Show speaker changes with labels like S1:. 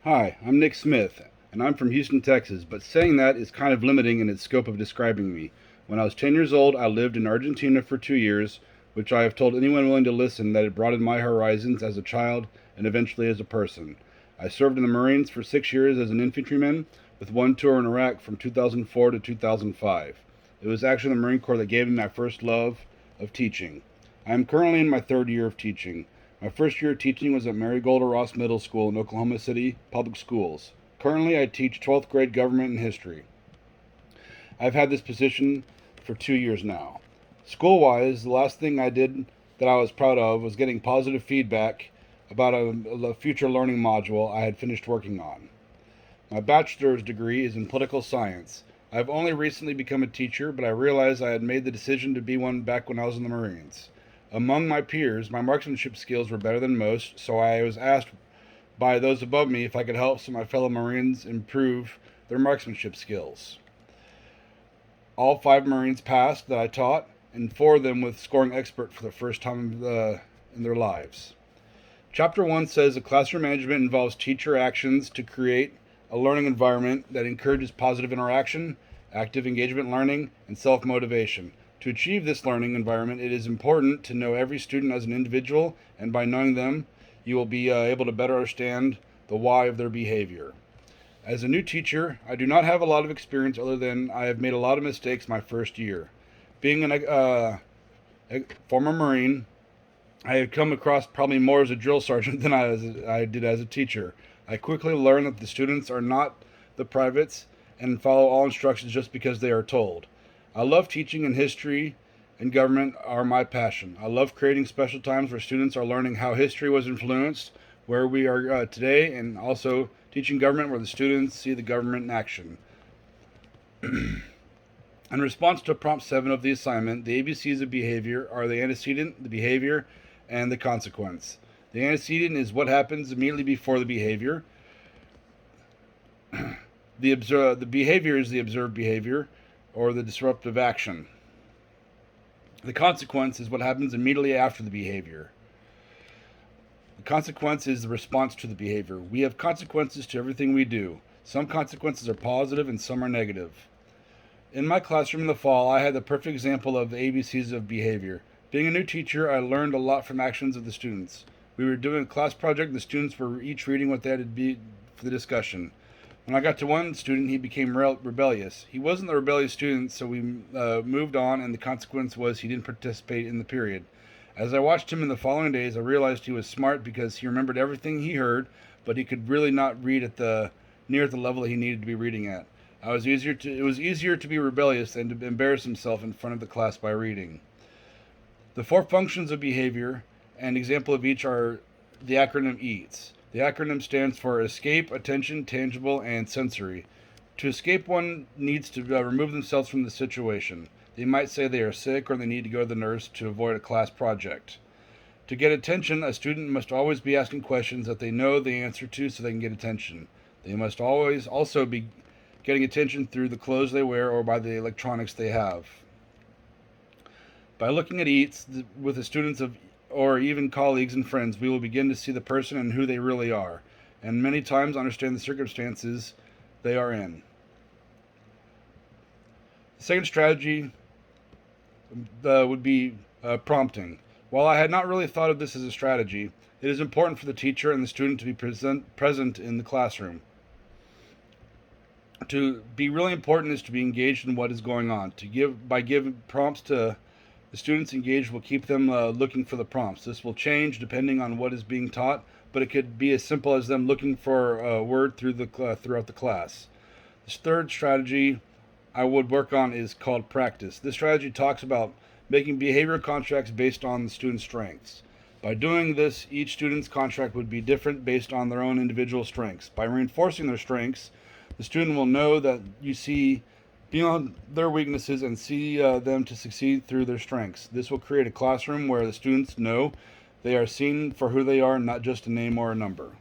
S1: Hi, I'm Nick Smith, and I'm from Houston, Texas, but saying that is kind of limiting in its scope of describing me. When I was 10 years old, I lived in Argentina for 2 years, which I have told anyone willing to listen that it broadened my horizons as a child and eventually as a person. I served in the Marines for 6 years as an infantryman, with one tour in Iraq from 2004 to 2005. It was actually the Marine Corps that gave me my first love of teaching. I am currently in my third year of teaching. My first year of teaching was at Mary Golda Ross Middle School in Oklahoma City Public Schools. Currently, I teach 12th grade government and history. I've had this position for 2 years now. School wise, the last thing I did that I was proud of was getting positive feedback about a future learning module I had finished working on. My bachelor's degree is in political science. I've only recently become a teacher, but I realized I had made the decision to be one back when I was in the Marines. Among my peers, my marksmanship skills were better than most, so I was asked by those above me if I could help some of my fellow Marines improve their marksmanship skills. All 5 Marines passed that I taught, and 4 of them with scoring expert for the first time in their lives. Chapter 1 says that classroom management involves teacher actions to create a learning environment that encourages positive interaction, active engagement learning, and self motivation. To achieve this learning environment, it is important to know every student as an individual, and by knowing them, you will be able to better understand the why of their behavior. As a new teacher, I do not have a lot of experience other than I have made a lot of mistakes my first year. Being a former Marine, I had come across probably more as a drill sergeant than I did as a teacher. I quickly learned that the students are not the privates and follow all instructions just because they are told. I love teaching, and history and government are my passion. I love creating special times where students are learning how history was influenced, where we are today, and also teaching government where the students see the government in action. In response to prompt 7 of the assignment, the ABCs of behavior are the antecedent, the behavior, and the consequence. The antecedent is what happens immediately before the behavior. The behavior is the observed behavior or the disruptive action. The consequence is what happens immediately after the behavior. The consequence is the response to the behavior. We have consequences to everything we do. Some consequences are positive and some are negative. In my classroom in the fall, I had the perfect example of the ABCs of behavior. Being a new teacher, I learned a lot from actions of the students. We were doing a class project, and the students were each reading what they had to be for the discussion. When I got to one student, he became rebellious. He wasn't the rebellious student, so we moved on, and the consequence was he didn't participate in the period. As I watched him in the following days, I realized he was smart because he remembered everything he heard, but he could really not read at the level he needed to be reading at. It was easier to be rebellious than to embarrass himself in front of the class by reading. The 4 functions of behavior, an example of each are the acronym EATS. The acronym stands for escape, attention, tangible, and sensory. To escape, one needs to remove themselves from the situation. They might say they are sick or they need to go to the nurse to avoid a class project. To get attention, a student must always be asking questions that they know the answer to so they can get attention. They must always also be getting attention through the clothes they wear or by the electronics they have. By looking at EATS with the students or even colleagues and friends, we will begin to see the person and who they really are, and many times understand the circumstances they are in. The second strategy would be prompting. While I had not really thought of this as a strategy, it is important for the teacher and the student to be present in the classroom. To be really important is to be engaged in what is going on. By giving prompts to the students engaged will keep them looking for the prompts. This will change depending on what is being taught, but it could be as simple as them looking for a word throughout the class. This third strategy I would work on is called practice. This strategy talks about making behavior contracts based on the student's strengths. By doing this, each student's contract would be different based on their own individual strengths. By reinforcing their strengths, the student will know that you see beyond their weaknesses and see them to succeed through their strengths. This will create a classroom where the students know they are seen for who they are, not just a name or a number.